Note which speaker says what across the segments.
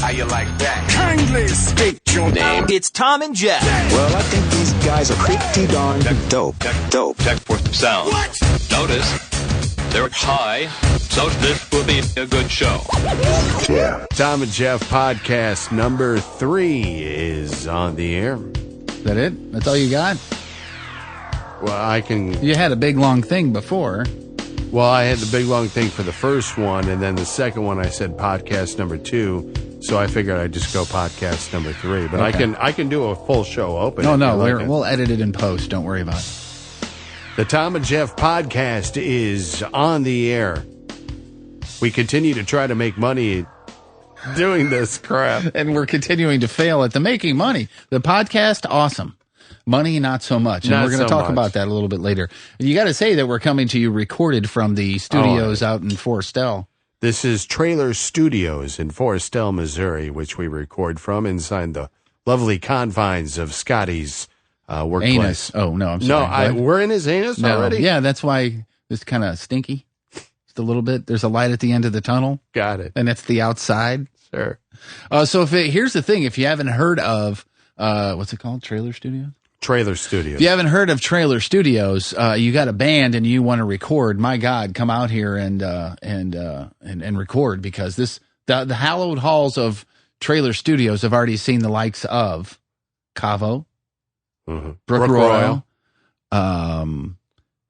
Speaker 1: How you like that?
Speaker 2: Kindly state your name.
Speaker 3: It's Thom and Jeff.
Speaker 4: Well, I think these guys are pretty darn dope.
Speaker 5: Check for sound.
Speaker 2: What?
Speaker 5: Notice they're high, so this will be a good show.
Speaker 4: Yeah.
Speaker 6: Thom and Jeff podcast number 3 is on the air.
Speaker 7: Is that it? That's all you got?
Speaker 6: Well, I
Speaker 7: had a big long thing before.
Speaker 6: Well, I had the big long thing for the first one, and then the second one I said podcast number 2, so I figured I'd just go podcast number 3. But
Speaker 7: Okay.
Speaker 6: I can do a full show open.
Speaker 7: No, we'll edit it in post. Don't worry about it.
Speaker 6: The Thom and Jeff podcast is on the air. We continue to try to make money doing this crap.
Speaker 7: And we're continuing to fail at the making money. The podcast, awesome. Money, not so much. And
Speaker 6: Not
Speaker 7: we're going to
Speaker 6: so
Speaker 7: talk
Speaker 6: much.
Speaker 7: about that a little bit later. You got to say that we're coming to you recorded from the studios out in Forestell.
Speaker 6: This is Trailer Studios in Forestell, Missouri, which we record from inside the lovely confines of Scotty's workplace.
Speaker 7: Anus. Oh, no, I'm sorry.
Speaker 6: No, we're in his anus already?
Speaker 7: Yeah, that's why it's kind of stinky. Just a little bit. There's a light at the end of the tunnel.
Speaker 6: Got it.
Speaker 7: And it's the outside.
Speaker 6: Sure.
Speaker 7: So here's the thing. If you haven't heard of, what's it called? Trailer Studios?
Speaker 6: Trailer Studios.
Speaker 7: If you haven't heard of Trailer Studios, you got a band and you want to record, my God, come out here and record, because the hallowed halls of Trailer Studios have already seen the likes of Cavo, Brook Royal. Yeah,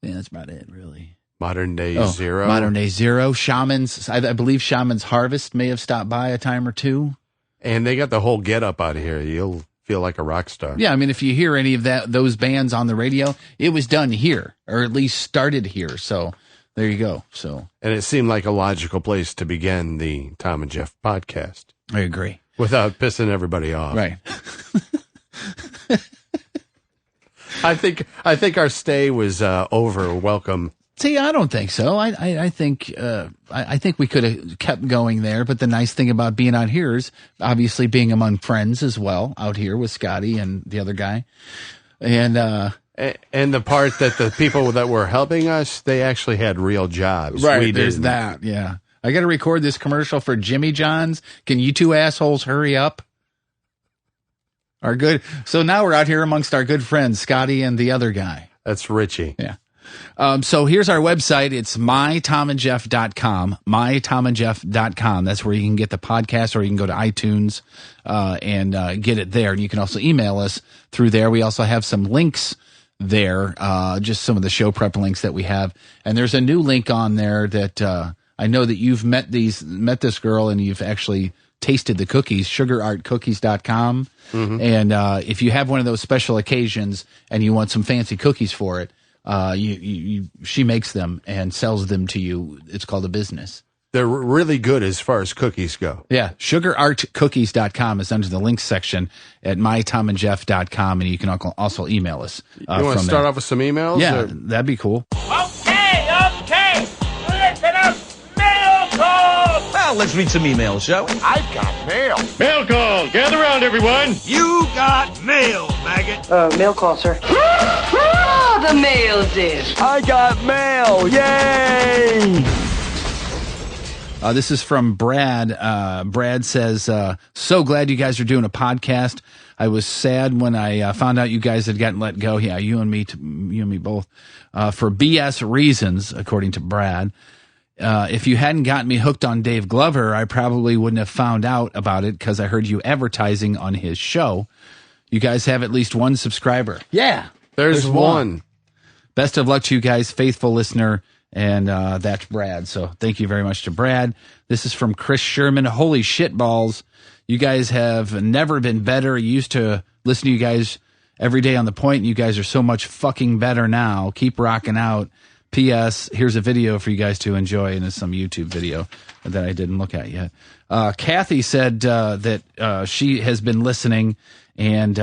Speaker 7: that's about it, really.
Speaker 6: Modern Day Zero.
Speaker 7: Modern Day Zero. Shamans. I believe Shaman's Harvest may have stopped by a time or two.
Speaker 6: And they got the whole get up out of here. You'll feel like a rock star.
Speaker 7: Yeah, I mean, if you hear any of those bands on the radio, it was done here, or at least started here. So there you go. So,
Speaker 6: and it seemed like a logical place to begin the Thom and Jeff podcast.
Speaker 7: I agree.
Speaker 6: Without pissing everybody off.
Speaker 7: Right.
Speaker 6: I think our stay was over. Welcome.
Speaker 7: See, I don't think so. I think we could have kept going there. But the nice thing about being out here is obviously being among friends as well, out here with Scotty and the other guy. And
Speaker 6: the part that the people that were helping us, they actually had real jobs.
Speaker 7: Right, there's that, yeah. I got to record this commercial for Jimmy John's. Can you two assholes hurry up? So now we're out here amongst our good friends, Scotty and the other guy.
Speaker 6: That's Richie.
Speaker 7: Yeah. So here's our website. It's mythomandjeff.com, mythomandjeff.com. That's where you can get the podcast, or you can go to iTunes and get it there. And you can also email us through there. We also have some links there, just some of the show prep links that we have. And there's a new link on there that I know that you've met this girl, and you've actually tasted the cookies, sugarartcookies.com. Mm-hmm. And if you have one of those special occasions and you want some fancy cookies for it, she makes them and sells them to you. It's called a business.
Speaker 6: They're really good as far as cookies go.
Speaker 7: Yeah. Sugarartcookies.com is under the links section at mythomandjeff.com. And you can also email us.
Speaker 6: You want to start off with some emails?
Speaker 7: Yeah, that'd be cool.
Speaker 1: Okay. Listen up, mail call.
Speaker 3: Well, let's read some emails, shall we?
Speaker 1: I've got mail.
Speaker 8: Mail call. Gather around, everyone.
Speaker 1: You got mail, maggot.
Speaker 9: Mail call, sir.
Speaker 10: The mail's in.
Speaker 1: I got mail. Yay!
Speaker 7: This is from Brad. Brad says, so glad you guys are doing a podcast. I was sad when I found out you guys had gotten let go. Yeah, you and me both. For BS reasons, according to Brad. If you hadn't gotten me hooked on Dave Glover, I probably wouldn't have found out about it, because I heard you advertising on his show. You guys have at least one subscriber. Yeah.
Speaker 6: There's one.
Speaker 7: Best of luck to you guys, faithful listener. And that's Brad. So thank you very much to Brad. This is from Chris Sherman. Holy shit balls. You guys have never been better. I used to listen to you guys every day on The Point. And you guys are so much fucking better now. Keep rocking out. P.S. Here's a video for you guys to enjoy. And it's some YouTube video that I didn't look at yet. Kathy said that she has been listening, and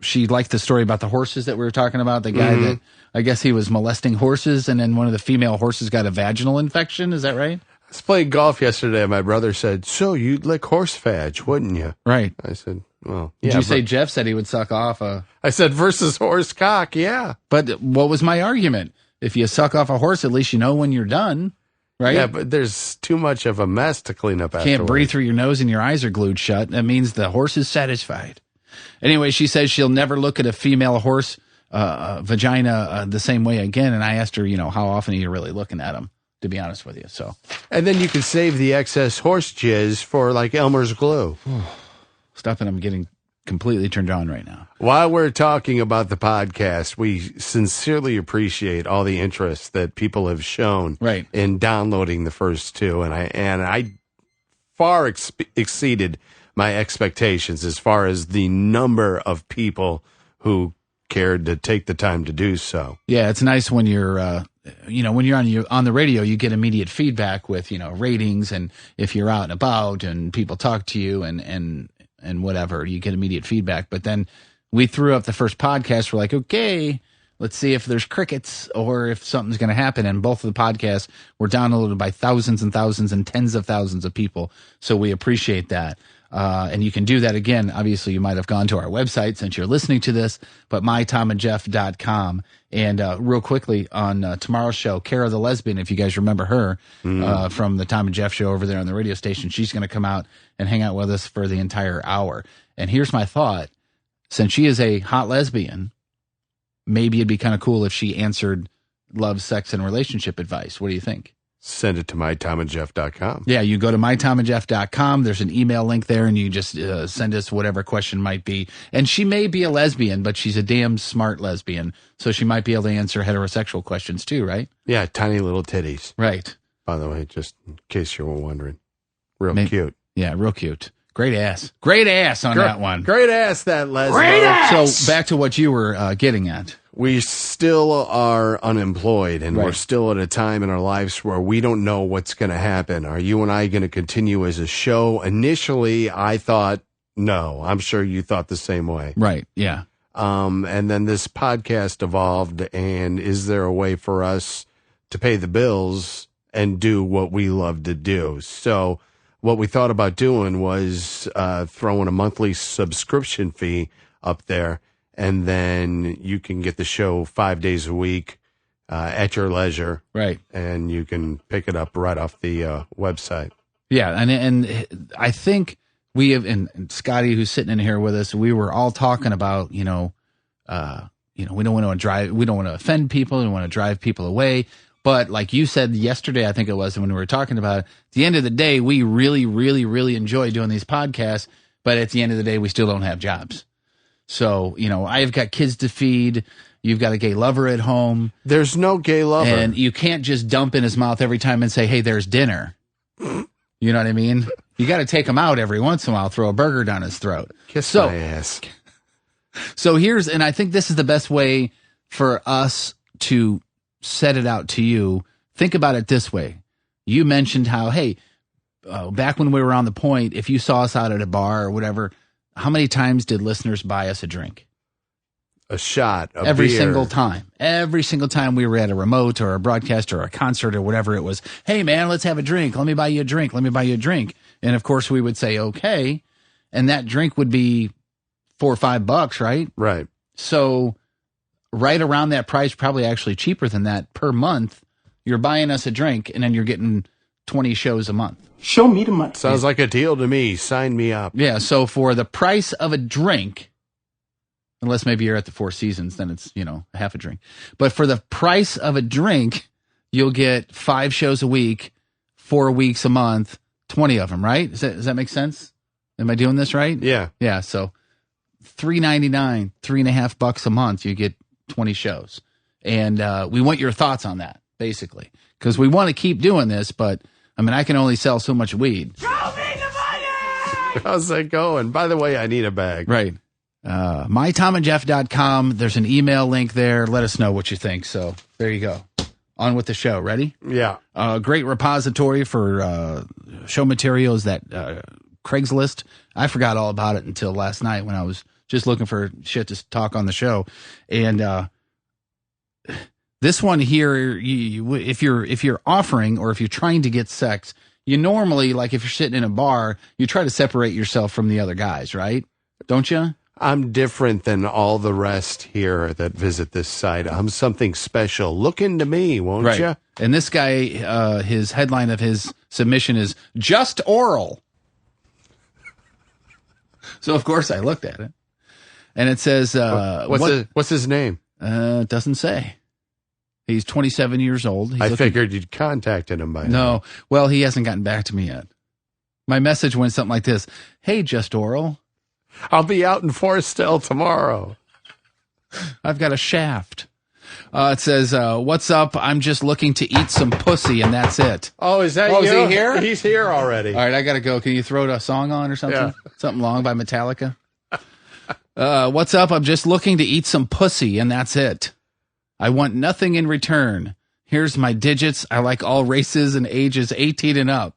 Speaker 7: she liked the story about the horses that we were talking about. The guy that, I guess he was molesting horses, and then one of the female horses got a vaginal infection. Is that right?
Speaker 6: I was playing golf yesterday, and my brother said, so you'd lick horse fadge, wouldn't you?
Speaker 7: Right.
Speaker 6: I said, well,
Speaker 7: Did
Speaker 6: yeah.
Speaker 7: you say Jeff said he would suck off
Speaker 6: I said versus horse cock, yeah.
Speaker 7: But what was my argument? If you suck off a horse, at least you know when you're done. right?
Speaker 6: Yeah, but there's too much of a mess to clean up afterwards.
Speaker 7: Can't breathe through your nose and your eyes are glued shut. That means the horse is satisfied. Anyway, she says she'll never look at a female horse vagina the same way again. And I asked her, how often are you really looking at them, to be honest with you. So,
Speaker 6: and then you can save the excess horse jizz for like Elmer's glue.
Speaker 7: Stop it. I'm getting completely turned on right now.
Speaker 6: While we're talking about the podcast, we sincerely appreciate all the interest that people have shown in downloading the first two. And I far exceeded my expectations as far as the number of people who cared to take the time to do so.
Speaker 7: Yeah, it's nice when you're, when you're on the radio, you get immediate feedback with, ratings, and if you're out and about and people talk to you and whatever, you get immediate feedback. But then we threw up the first podcast. We're like, okay, let's see if there's crickets or if something's going to happen. And both of the podcasts were downloaded by thousands and thousands and tens of thousands of people. So we appreciate that. And you can do that again. Obviously, you might have gone to our website since you're listening to this, but mytomandjeff.com. And real quickly on tomorrow's show, Kara the lesbian, if you guys remember her from the Tom and Jeff show over there on the radio station, she's going to come out and hang out with us for the entire hour. And here's my thought. Since she is a hot lesbian, maybe it'd be kind of cool if she answered love, sex, and relationship advice. What do you think?
Speaker 6: Send it to mytomandjeff.com.
Speaker 7: Yeah, you go to mytomandjeff.com. There's an email link there, and you just send us whatever question might be. And she may be a lesbian, but she's a damn smart lesbian, so she might be able to answer heterosexual questions too, right?
Speaker 6: Yeah, tiny little titties.
Speaker 7: Right.
Speaker 6: By the way, just in case you were wondering. Real cute.
Speaker 7: Yeah, real cute. Great ass. Great ass on that one.
Speaker 6: Great ass, that lesbian.
Speaker 7: Great ass! So back to what you were getting at.
Speaker 6: We still are unemployed, and we're still at a time in our lives where we don't know what's going to happen. Are you and I going to continue as a show? Initially, I thought, no. I'm sure you thought the same way.
Speaker 7: Right, yeah.
Speaker 6: And then this podcast evolved, and is there a way for us to pay the bills and do what we love to do? So what we thought about doing was throwing a monthly subscription fee up there. And then you can get the show 5 days a week at your leisure.
Speaker 7: Right.
Speaker 6: And you can pick it up right off the website.
Speaker 7: Yeah. And I think we have, and Scotty, who's sitting in here with us, we were all talking about, we don't want to offend people. We don't want to drive people away. But like you said yesterday, I think it was when we were talking about it, at the end of the day, we really, really, really enjoy doing these podcasts. But at the end of the day, we still don't have jobs. So, I've got kids to feed. You've got a gay lover at home.
Speaker 6: There's no gay lover.
Speaker 7: And you can't just dump in his mouth every time and say, hey, there's dinner. You know what I mean? You got to take him out every once in a while, throw a burger down his throat.
Speaker 6: Kiss my ass.
Speaker 7: So and I think this is the best way for us to set it out to you. Think about it this way. You mentioned how, hey, back when we were on the point, if you saw us out at a bar or whatever, how many times did listeners buy us a drink?
Speaker 6: A shot,
Speaker 7: every
Speaker 6: beer.
Speaker 7: Single time. Every single time we were at a remote or a broadcast or a concert or whatever it was. Hey, man, let's have a drink. Let me buy you a drink. Let me buy you a drink. And, of course, we would say, okay. And that drink would be $4 or $5, right?
Speaker 6: Right.
Speaker 7: So right around that price, probably actually cheaper than that per month, you're buying us a drink, and then you're getting 20 shows a month.
Speaker 9: Show me the money.
Speaker 6: Sounds like a deal to me. Sign me up.
Speaker 7: Yeah, so for the price of a drink, unless maybe you're at the Four Seasons, then it's, half a drink. But for the price of a drink, you'll get 5 shows a week, 4 weeks a month, 20 of them, right? Does that make sense? Am I doing this right?
Speaker 6: Yeah.
Speaker 7: Yeah, so $3.99, $3.50 a month, you get 20 shows. And we want your thoughts on that, basically, because we want to keep doing this, but I can only sell so much weed.
Speaker 1: Show me the money!
Speaker 6: How's that going? By the way, I need a bag.
Speaker 7: Right. mytomandjeff.com. There's an email link there. Let us know what you think. So there you go. On with the show. Ready?
Speaker 6: Yeah.
Speaker 7: Great repository for show materials, that Craigslist. I forgot all about it until last night when I was just looking for shit to talk on the show. And this one here, if you're offering or if you're trying to get sex, you normally, like if you're sitting in a bar, you try to separate yourself from the other guys, right? Don't you?
Speaker 6: I'm different than all the rest here that visit this site. I'm something special. Look into me, won't you?
Speaker 7: And this guy, his headline of his submission is just oral. So of course I looked at it, and it says,
Speaker 6: what's his name?
Speaker 7: It doesn't say. He's 27 years old.
Speaker 6: I figured you'd contacted him by now.
Speaker 7: No. Well, he hasn't gotten back to me yet. My message went something like this. Hey, just oral.
Speaker 6: I'll be out in Forestell tomorrow.
Speaker 7: I've got a shaft. It says, what's up? I'm just looking to eat some pussy, and that's it.
Speaker 6: Oh, is that you?
Speaker 7: Is he here?
Speaker 6: He's here already.
Speaker 7: All right, I got to go. Can you throw a song on or something?
Speaker 6: Yeah.
Speaker 7: Something long by Metallica? What's up? I'm just looking to eat some pussy, and that's it. I want nothing in return. Here's my digits. I like all races and ages 18 and up.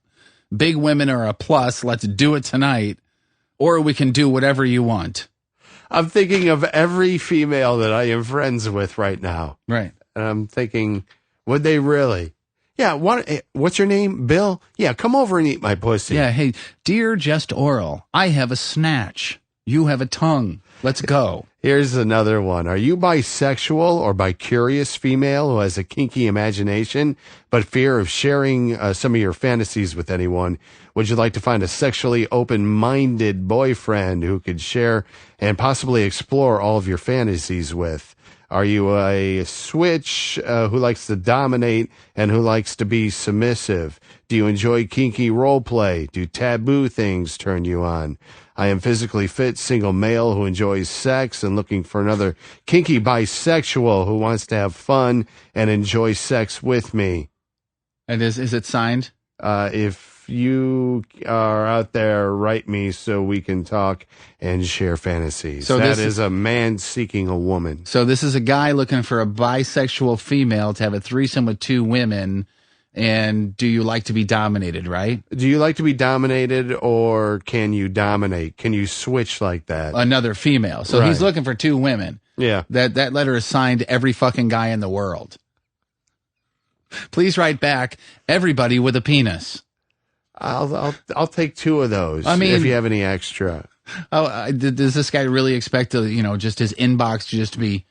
Speaker 7: Big women are a plus. Let's do it tonight. Or we can do whatever you want.
Speaker 6: I'm thinking of every female that I am friends with right now.
Speaker 7: Right.
Speaker 6: And I'm thinking, would they really? Yeah, what's your name? Bill? Yeah, come over and eat my pussy.
Speaker 7: Yeah, hey, dear just oral, I have a snatch. You have a tongue. Let's go.
Speaker 6: Here's another one. Are you bisexual or bi-curious female who has a kinky imagination but fear of sharing some of your fantasies with anyone? Would you like to find a sexually open-minded boyfriend who could share and possibly explore all of your fantasies with? Are you a switch who likes to dominate and who likes to be submissive? Do you enjoy kinky role play? Do taboo things turn you on? I am physically fit, single male who enjoys sex and looking for another kinky bisexual who wants to have fun and enjoy sex with me.
Speaker 7: And is it signed?
Speaker 6: If you are out there, write me so we can talk and share fantasies. So that is a man seeking a woman.
Speaker 7: So this is a guy looking for a bisexual female to have a threesome with two women. And do you like to be dominated, right?
Speaker 6: Do you like to be dominated, or can you dominate? Can you switch like that?
Speaker 7: Another female. So he's looking for two women.
Speaker 6: Yeah.
Speaker 7: That letter is signed to every fucking guy in the world. Please write back, everybody with a penis.
Speaker 6: I'll take two of those. I mean, if you have any extra.
Speaker 7: Oh, does this guy really expect to, just his inbox to just be,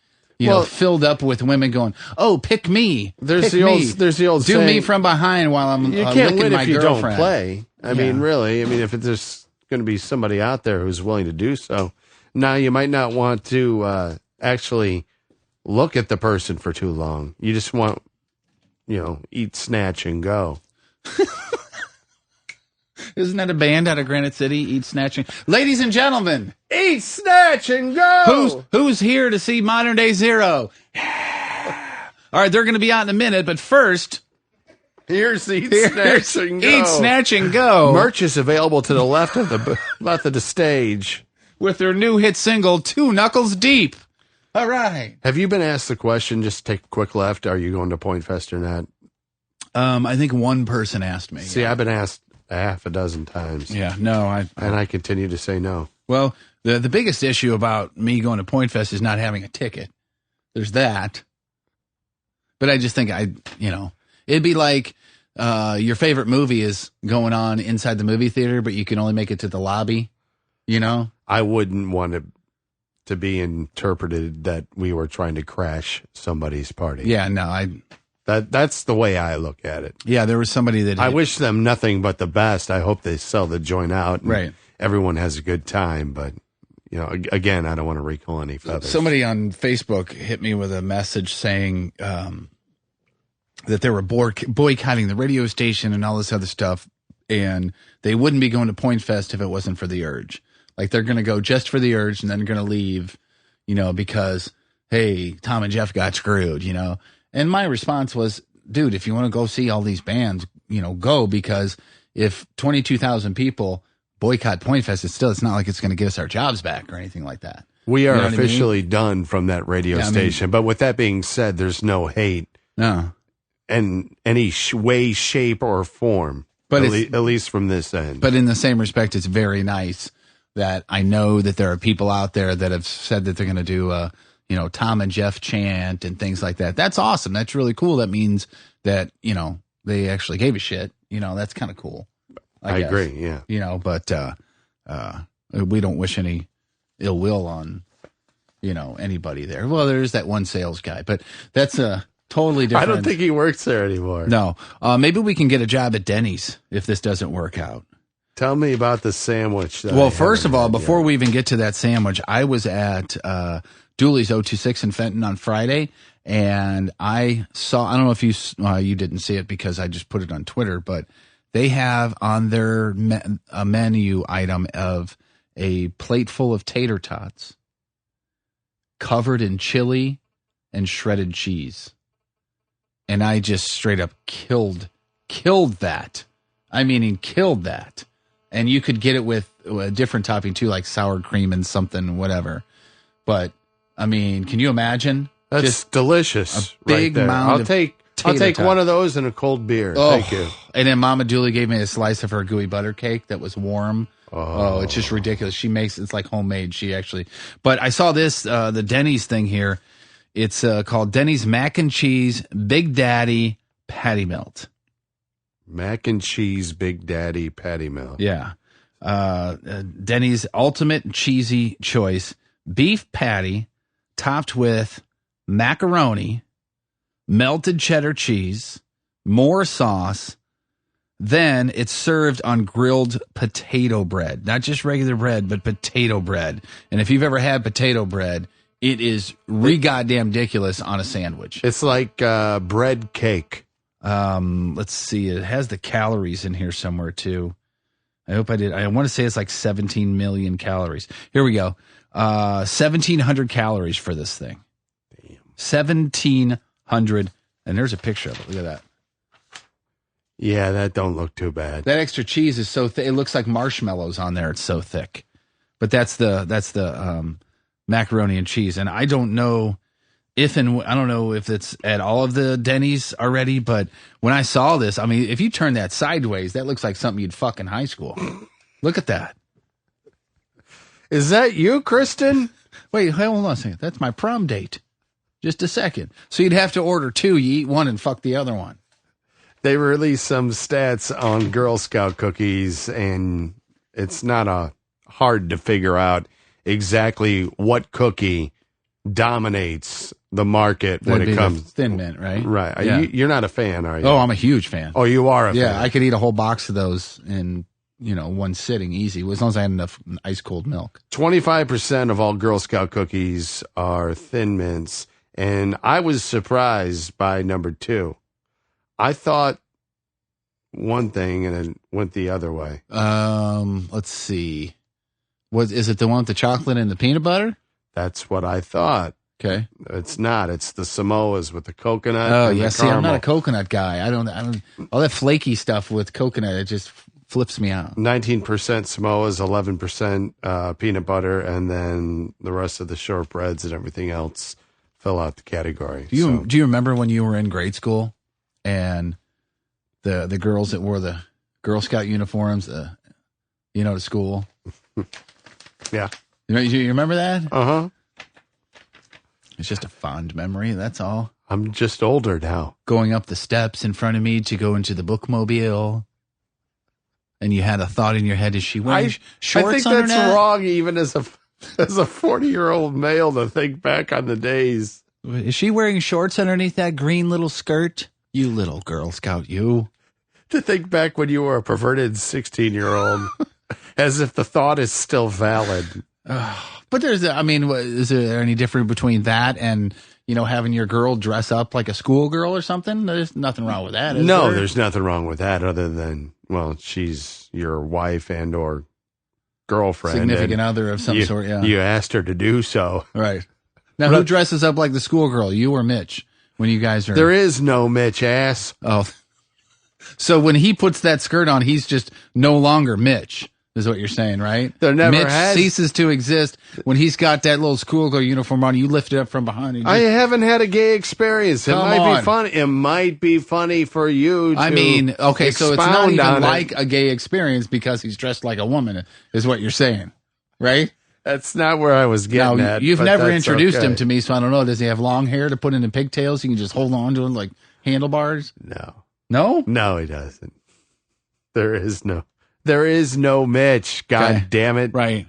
Speaker 7: filled up with women going, "Oh, pick me."
Speaker 6: There's the old
Speaker 7: do
Speaker 6: saying,
Speaker 7: me from behind while I'm
Speaker 6: you can't
Speaker 7: licking
Speaker 6: win
Speaker 7: my
Speaker 6: if you
Speaker 7: girlfriend.
Speaker 6: don't play. I mean, really. I mean, if there's going to be somebody out there who's willing to do so, now you might not want to actually look at the person for too long. You just want, eat, snatch, and go.
Speaker 7: Isn't that a band out of Granite City? Eat, Snatch, and... Ladies and gentlemen.
Speaker 6: Eat, snatch, and go.
Speaker 7: Who's here to see Modern Day Zero? All right, they're going to be out in a minute, but first...
Speaker 6: Here's Eat, Snatch, and Go.
Speaker 7: Eat, Snatch, and Go.
Speaker 6: Merch is available to the left of the stage.
Speaker 7: With their new hit single, Two Knuckles Deep. All right.
Speaker 6: Have you been asked the question, just take a quick left, are you going to Point Fest or not?
Speaker 7: I think one person asked me.
Speaker 6: See, I've been asked a half a dozen times.
Speaker 7: Yeah, no.
Speaker 6: I continue to say no.
Speaker 7: Well, the biggest issue about me going to Point Fest is not having a ticket. There's that. But I just think it'd be like your favorite movie is going on inside the movie theater, but you can only make it to the lobby,
Speaker 6: I wouldn't want it to be interpreted that we were trying to crash somebody's party.
Speaker 7: Yeah, no,
Speaker 6: That's the way I look at it.
Speaker 7: Yeah, there was somebody that...
Speaker 6: I wish them nothing but the best. I hope they sell the joint out. And
Speaker 7: right.
Speaker 6: Everyone has a good time, but, again, I don't want to recall any feathers.
Speaker 7: Somebody on Facebook hit me with a message saying that they were boycotting the radio station and all this other stuff, and they wouldn't be going to Point Fest if it wasn't for the Urge. Like, they're going to go just for the Urge and then going to leave, because, hey, Thom and Jeff got screwed, And my response was, dude, if you want to go see all these bands, go, because if 22,000 people boycott Point Fest, it's not like it's going to get us our jobs back or anything like that.
Speaker 6: We are officially done from that radio station. But with that being said, there's no hate.
Speaker 7: No.
Speaker 6: In any way, shape, or form, but at least from this end.
Speaker 7: But in the same respect, it's very nice that I know that there are people out there that have said that they're going to do Thom and Jeff chant and things like that. That's awesome. That's really cool. That means that, they actually gave a shit. That's kind of cool. I guess.
Speaker 6: Agree. Yeah.
Speaker 7: But we don't wish any ill will on, anybody there. Well, there's that one sales guy, but that's a totally different.
Speaker 6: I don't think he works there anymore.
Speaker 7: No. Maybe we can get a job at Denny's if this doesn't work out.
Speaker 6: Tell me about the sandwich.
Speaker 7: Well, first of all, before we even get to that sandwich, I was at Dooley's 026 in Fenton on Friday, and I don't know if you didn't see it because I just put it on Twitter, but they have on their a menu item of a plate full of tater tots covered in chili and shredded cheese. And I just straight up killed that. I mean, killed that. And you could get it with a different topping too, like sour cream and something, whatever. But I mean, can you imagine?
Speaker 6: That's
Speaker 7: just
Speaker 6: delicious.
Speaker 7: A big
Speaker 6: right
Speaker 7: mound.
Speaker 6: I'll take one of those and a cold beer.
Speaker 7: Oh,
Speaker 6: thank you.
Speaker 7: And then Mama Dooley gave me a slice of her gooey butter cake that was warm. Oh, it's just ridiculous. She makes it's like homemade. But I saw this the Denny's thing here. It's called Denny's Mac and Cheese Big Daddy Patty Melt.
Speaker 6: Mac and Cheese Big Daddy Patty Melt.
Speaker 7: Yeah. Denny's ultimate cheesy choice. Beef patty topped with macaroni, melted cheddar cheese, more sauce. Then it's served on grilled potato bread. Not just regular bread, but potato bread. And if you've ever had potato bread, it is goddamn ridiculous on a sandwich.
Speaker 6: It's like bread cake.
Speaker 7: Let's see. It has the calories in here somewhere too. I hope I did. I want to say it's like 17 million calories. Here we go. 1,700 calories for this thing. Damn. 1,700. And there's a picture of it. Look at that.
Speaker 6: Yeah, that don't look too bad.
Speaker 7: That extra cheese is so thick. It looks like marshmallows on there. It's so thick. But that's the macaroni and cheese. And I don't know if it's at all of the Denny's already, but when I saw this, I mean, if you turn that sideways, that looks like something you'd fuck in high school. Look at that.
Speaker 6: Is that you, Kristen?
Speaker 7: Wait, hold on a second. That's my prom date. Just a second. So you'd have to order two. You eat one and fuck the other one.
Speaker 6: They released some stats on Girl Scout cookies, and it's not hard to figure out exactly what cookie dominates the market when it comes
Speaker 7: to Thin Mint, right?
Speaker 6: Right.
Speaker 7: Yeah.
Speaker 6: You're not a fan, are you?
Speaker 7: Oh, I'm a huge fan.
Speaker 6: Oh, you are a fan.
Speaker 7: Yeah, I could eat a whole box of those in, one sitting easy, as long as I had enough ice cold milk.
Speaker 6: 25% of all Girl Scout cookies are Thin Mints, and I was surprised by number 2. I thought one thing and it went the other way.
Speaker 7: Let's see. Is it the one with the chocolate and the peanut butter?
Speaker 6: That's what I thought.
Speaker 7: Okay.
Speaker 6: It's not. It's the Samoas with the coconut.
Speaker 7: Oh,
Speaker 6: and
Speaker 7: yeah.
Speaker 6: the
Speaker 7: See, I'm not a
Speaker 6: caramel.
Speaker 7: coconut guy. I don't, all that flaky stuff with coconut, it just flips me out.
Speaker 6: 19% Samoas, 11% peanut butter, and then the rest of the shortbreads and everything else fill out the category.
Speaker 7: Do you remember when you were in grade school and the girls that wore the Girl Scout uniforms, to school?
Speaker 6: Yeah.
Speaker 7: You remember that?
Speaker 6: Uh-huh.
Speaker 7: It's just a fond memory, that's all.
Speaker 6: I'm just older now.
Speaker 7: Going up the steps in front of me to go into the bookmobile. And you had a thought in your head, is she wearing shorts
Speaker 6: I think
Speaker 7: on her
Speaker 6: that's
Speaker 7: neck?
Speaker 6: wrong even as a 40-year-old male to think back on the days.
Speaker 7: Is she wearing shorts underneath that green little skirt? You little Girl Scout, you.
Speaker 6: To think back when you were a perverted 16-year-old as if the thought is still valid.
Speaker 7: But is there any difference between that and, having your girl dress up like a schoolgirl or something? There's nothing wrong with that, is there?
Speaker 6: There's nothing wrong with that other than, she's your wife and or girlfriend.
Speaker 7: Significant other of some sort, yeah.
Speaker 6: You asked her to do so.
Speaker 7: Right. Now, who dresses up like the schoolgirl, you or Mitch, when you guys are...
Speaker 6: There is no Mitch, ass.
Speaker 7: Oh. So when he puts that skirt on, he's just no longer Mitch, is what you're saying, right?
Speaker 6: There never
Speaker 7: Mitch
Speaker 6: has.
Speaker 7: ceases to exist when he's got that little schoolgirl uniform on. You lift it up from behind. And
Speaker 6: I haven't had a gay experience. It might be fun. It might be funny for you to
Speaker 7: okay, so it's not
Speaker 6: expound on
Speaker 7: even like
Speaker 6: it.
Speaker 7: a gay experience because he's dressed like a woman, is what you're saying, right?
Speaker 6: That's not where I was getting at.
Speaker 7: You've
Speaker 6: but
Speaker 7: never
Speaker 6: that's
Speaker 7: introduced
Speaker 6: okay.
Speaker 7: him to me, so I don't know. Does he have long hair to put in pigtails? You can just hold on to him like handlebars?
Speaker 6: No.
Speaker 7: No?
Speaker 6: No, he doesn't. There is no Mitch. God damn it.
Speaker 7: Right.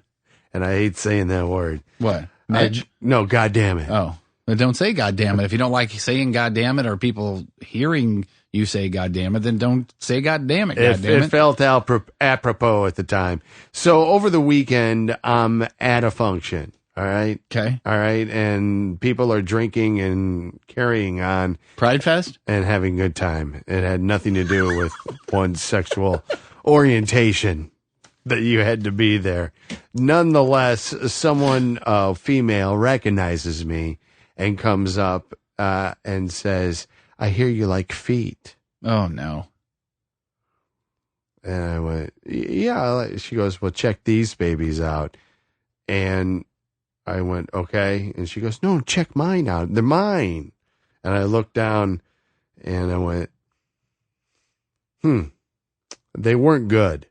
Speaker 6: and I hate saying that word.
Speaker 7: What? Midge?
Speaker 6: No, God damn it.
Speaker 7: Oh, but don't say God damn it. If you don't like saying God damn it or people hearing you say God damn it, then don't say God damn it. God damn it.
Speaker 6: It felt apropos at the time. So over the weekend, I'm at a function. All right.
Speaker 7: Okay.
Speaker 6: All right. And people are drinking and carrying on.
Speaker 7: Pride Fest?
Speaker 6: And having a good time. It had nothing to do with one's sexual orientation that you had to be there. Nonetheless, someone, female, recognizes me and comes up and says, I hear you like feet.
Speaker 7: Oh, no.
Speaker 6: And I went, yeah. She goes, well, check these babies out. And I went, okay. And she goes, no, check mine out. They're mine. And I looked down and I went, they weren't good.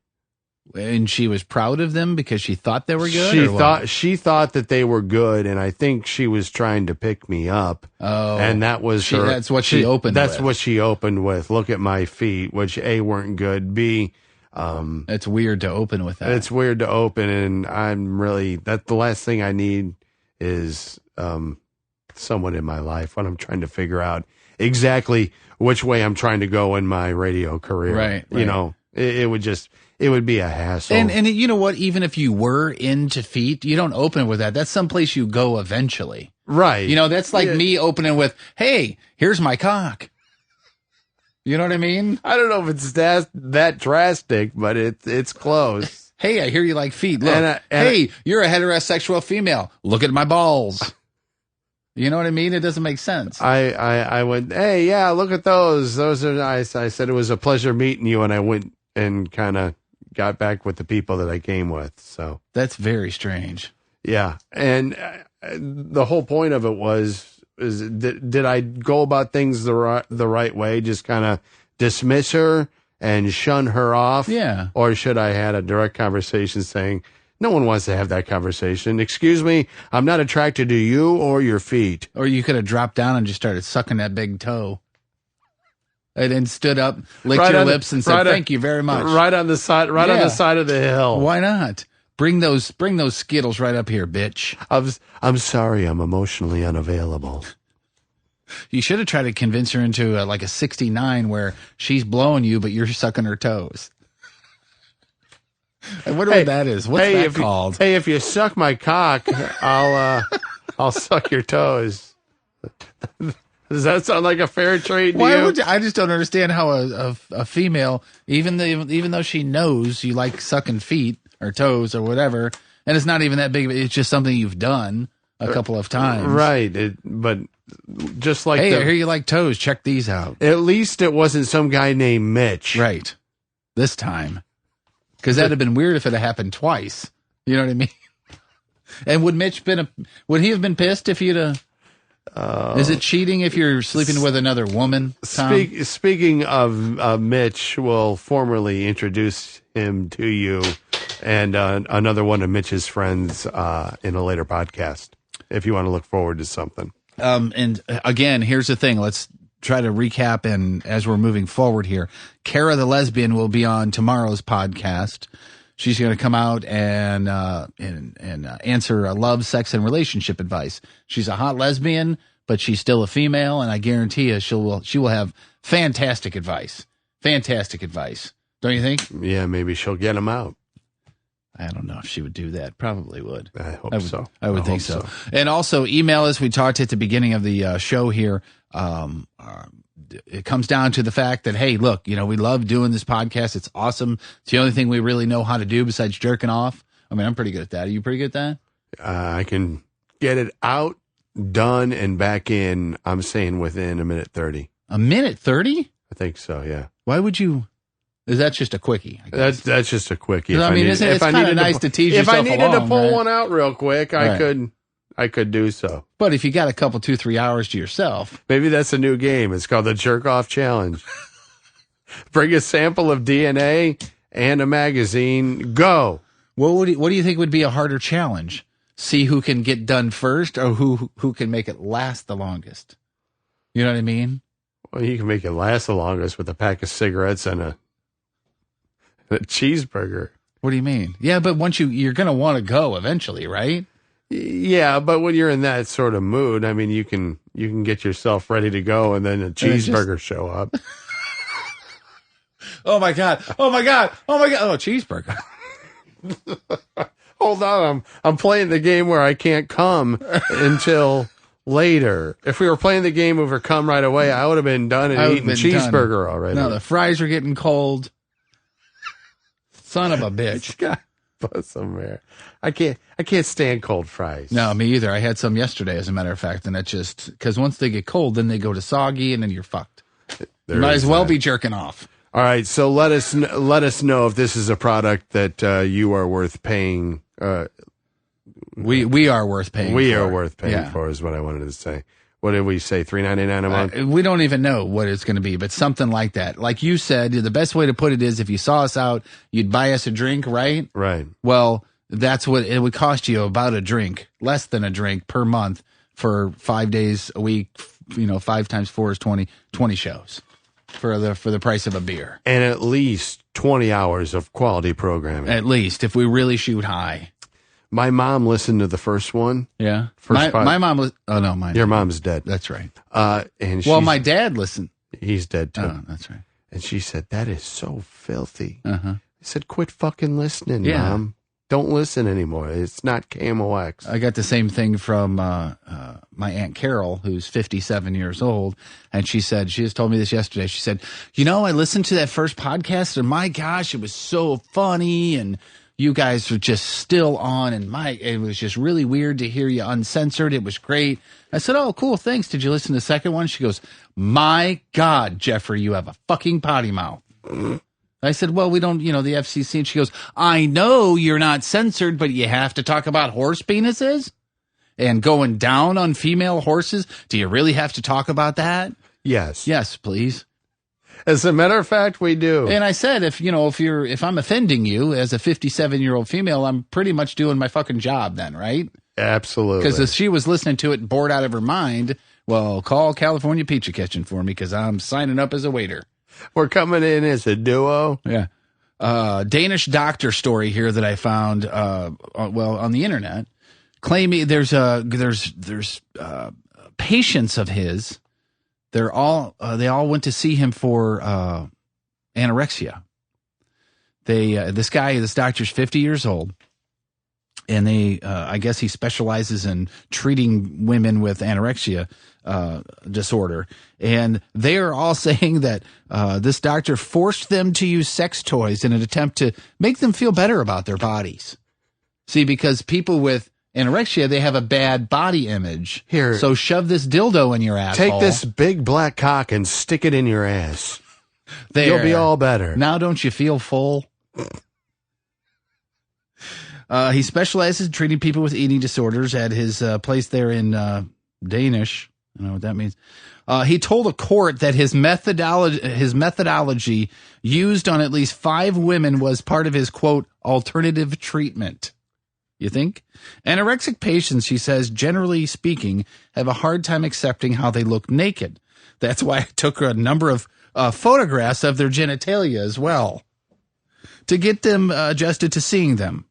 Speaker 7: And she was proud of them because she thought they were good?
Speaker 6: She thought that they were good, and I think she was trying to pick me up.
Speaker 7: Oh.
Speaker 6: And that was her.
Speaker 7: That's what she opened with.
Speaker 6: That's what she opened with. Look at my feet, which A, weren't good. B,
Speaker 7: it's weird to open with that.
Speaker 6: It's weird to open, and I'm really, the last thing I need is someone in my life when I'm trying to figure out exactly which way I'm trying to go in my radio career.
Speaker 7: Right.
Speaker 6: You know, it would be a hassle.
Speaker 7: And you know what? Even if you were into feet, you don't open with that. That's someplace you go eventually.
Speaker 6: Right.
Speaker 7: You know, that's like me opening with, hey, here's my cock. You know what I mean?
Speaker 6: I don't know if it's that drastic, but it's close.
Speaker 7: Hey, I hear you like feet. Look, hey, you're a heterosexual female. Look at my balls. You know what I mean? It doesn't make sense.
Speaker 6: I went, hey, yeah, look at those. Those are nice. I said it was a pleasure meeting you, and I went and kind of got back with the people that I came with. So
Speaker 7: that's very strange.
Speaker 6: Yeah. And the whole point of it did I go about things the right way? Just kind of dismiss her and shun her off?
Speaker 7: Yeah.
Speaker 6: Or should I had a direct conversation saying, no one wants to have that conversation. Excuse me, I'm not attracted to you or your feet.
Speaker 7: Or you could have dropped down and just started sucking that big toe. And then stood up, licked your lips, and said, thank you very much.
Speaker 6: Right on the side, on the side of the hill.
Speaker 7: Why not? Bring those Skittles right up here, bitch.
Speaker 6: I'm sorry, I'm emotionally unavailable.
Speaker 7: You should have tried to convince her into like a 69 where she's blowing you, but you're sucking her toes. I wonder what that is. What's that called?
Speaker 6: Hey, if you suck my cock, I'll suck your toes. Does that sound like a fair trade to you?
Speaker 7: I just don't understand how a female, even though she knows you like sucking feet or toes or whatever, and it's not even that big, it's just something you've done a couple of times.
Speaker 6: Right. But just like,
Speaker 7: hey, I hear you like toes. Check these out.
Speaker 6: At least it wasn't some guy named Mitch.
Speaker 7: Right. This time. Because that'd have been weird if it had happened twice. You know what I mean? And would he have been pissed if you'd have... is it cheating if you're sleeping with another woman, Tom?
Speaker 6: Speaking of Mitch, we'll formally introduce him to you and another one of Mitch's friends in a later podcast, if you want to look forward to something.
Speaker 7: And again, here's the thing. Let's try to recap, and as we're moving forward here, Kara the lesbian will be on tomorrow's podcast. She's going to come out and answer love, sex, and relationship advice. She's a hot lesbian, but she's still a female, and I guarantee you she will have fantastic advice. Fantastic advice. Don't you think?
Speaker 6: Yeah, maybe she'll get them out.
Speaker 7: I don't know if she would do that. Probably would.
Speaker 6: I hope so.
Speaker 7: I would think so. And also email us. We talked at the beginning of the show here. It comes down to the fact that, hey, look, we love doing this podcast. It's awesome. It's the only thing we really know how to do besides jerking off. I mean, I'm pretty good at that. Are you pretty good at that?
Speaker 6: I can get it out, done, and back in, I'm saying within a minute 30.
Speaker 7: A minute 30?
Speaker 6: I think so, yeah.
Speaker 7: Why would you... Is that just a quickie?
Speaker 6: That's just a quickie.
Speaker 7: I mean, it's kind of nice to tease yourself
Speaker 6: along. If I needed to pull one out real quick, I could do so.
Speaker 7: But if you got a couple, 2-3 hours to yourself.
Speaker 6: Maybe that's a new game. It's called the Jerk Off Challenge. Bring a sample of DNA and a magazine. Go.
Speaker 7: What do you think would be a harder challenge? See who can get done first, or who can make it last the longest? You know what I mean?
Speaker 6: Well, you can make it last the longest with a pack of cigarettes and a cheeseburger.
Speaker 7: What do you mean? Yeah, but once you're going to want to go eventually, right?
Speaker 6: Yeah, but when you're in that sort of mood, I mean, you can get yourself ready to go, and then a cheeseburger show up.
Speaker 7: Oh my god! Oh my god! Oh my god! Oh, cheeseburger!
Speaker 6: Hold on, I'm playing the game where I can't come until later. If we were playing the game over come right away, I would have been done and eating cheeseburger already.
Speaker 7: No, the fries are getting cold. Son of a bitch!
Speaker 6: Put some there. I can't stand cold fries.
Speaker 7: No, me either. I had some yesterday, as a matter of fact, and it just because once they get cold, then they go to soggy, and then you're fucked. You might as well be jerking off.
Speaker 6: All right, so let us know if this is a product that you are worth paying.
Speaker 7: We are worth paying.
Speaker 6: We
Speaker 7: for.
Speaker 6: are worth paying for is what I wanted to say. What did we say? $3.99 a month.
Speaker 7: We don't even know what it's going to be, but something like that. Like you said, the best way to put it is if you saw us out, you'd buy us a drink, right?
Speaker 6: Right.
Speaker 7: Well, that's what it would cost you, about a drink, less than a drink per month for 5 days a week. 5 times 4 is 20 shows for the price of a beer,
Speaker 6: and at least 20 hours of quality programming.
Speaker 7: At least if we really shoot high.
Speaker 6: My mom listened to the first one.
Speaker 7: Yeah. My mom was. Oh, no, mine.
Speaker 6: Your mom's dead.
Speaker 7: That's right.
Speaker 6: And
Speaker 7: my dad listened.
Speaker 6: He's dead, too.
Speaker 7: Oh, that's right.
Speaker 6: And she said, that is so filthy.
Speaker 7: Uh-huh.
Speaker 6: I said, quit fucking listening, Mom. Don't listen anymore. It's not KMOX.
Speaker 7: I got the same thing from my Aunt Carol, who's 57 years old. And she just told me this yesterday. She said, I listened to that first podcast, and my gosh, it was so funny. And you guys were just still on, and it was just really weird to hear you uncensored. It was great. I said, oh, cool, thanks. Did you listen to the second one? She goes, my God, Jeffrey, you have a fucking potty mouth. I said, well, we don't, the FCC. And she goes, I know you're not censored, but you have to talk about horse penises and going down on female horses. Do you really have to talk about that?
Speaker 6: Yes.
Speaker 7: Yes, please.
Speaker 6: As a matter of fact, we do.
Speaker 7: And I said, if I'm offending you as a 57-year-old female, I'm pretty much doing my fucking job then, right?
Speaker 6: Absolutely.
Speaker 7: Because if she was listening to it bored out of her mind, well, call California Pizza Kitchen for me because I'm signing up as a waiter.
Speaker 6: We're coming in as a duo.
Speaker 7: Yeah. Danish doctor story here that I found, on the internet, claiming there's patients of his. They all went to see him for anorexia. This doctor's 50 years old, and I guess he specializes in treating women with anorexia disorder. And they are all saying that this doctor forced them to use sex toys in an attempt to make them feel better about their bodies. See, because people with anorexia, they have a bad body image.
Speaker 6: Here.
Speaker 7: So shove this dildo in your asshole.
Speaker 6: Take this big black cock and stick it in your ass.
Speaker 7: There.
Speaker 6: You'll be all better.
Speaker 7: Now don't you feel full? He specializes in treating people with eating disorders at his place there in Danish. I don't know what that means. He told a court that his methodology used on at least 5 women was part of his, quote, alternative treatment. You think? Anorexic patients, she says, generally speaking, have a hard time accepting how they look naked. That's why I took a number of photographs of their genitalia as well to get them adjusted to seeing them.